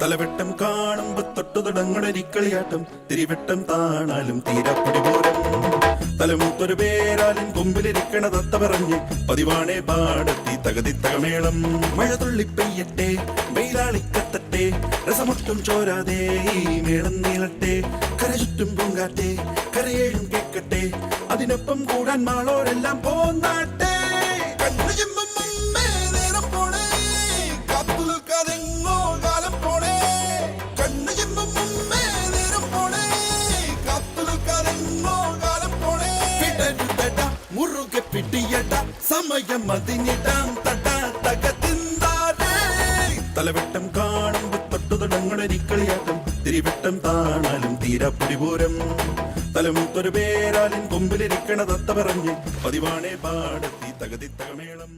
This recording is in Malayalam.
തലവെട്ടം കാണുമ്പോ തൊട്ടു തുടങ്ങണൊരിക്കളിയാട്ടം തിരിവെട്ടം താണാലും തീരാപ്പൊടി പോരം തലമൂത്തൊരു പേരാലും കൊമ്പിലിരിക്കണ തത്ത പറഞ്ഞ് പതിവാണേ പാടത്തി തകതിത്തകമേളം മഴ തുള്ളി പെയ്യട്ടെ വെയിലാളിക്കത്തട്ടെ രസമൊട്ടും ചോരാതെ ഈ മേളം നീളട്ടെ കര ചുറ്റും പൂങ്കാട്ടെ കരയേഴും കേക്കട്ടെ അതിനൊപ്പം കൂടാൻ മാളോരെല്ലാം പോന്നാട്ടെ മുറുകെ പിടിയട സമയം അതിനിടാം തലവെട്ടം കാണുമ്പോ തൊട്ടു തുടങ്ങണൊരിക്കളിയാട്ടം തിരിവെട്ടം താണാലും തീരാപ്പൊടി പൂരം തലമൂത്തൊരു പേരാലും കൊമ്പിലിരിക്കണ തത്ത പറഞ്ഞ് പതിവാണേ പാടത്തി തകതിത്തകമേളം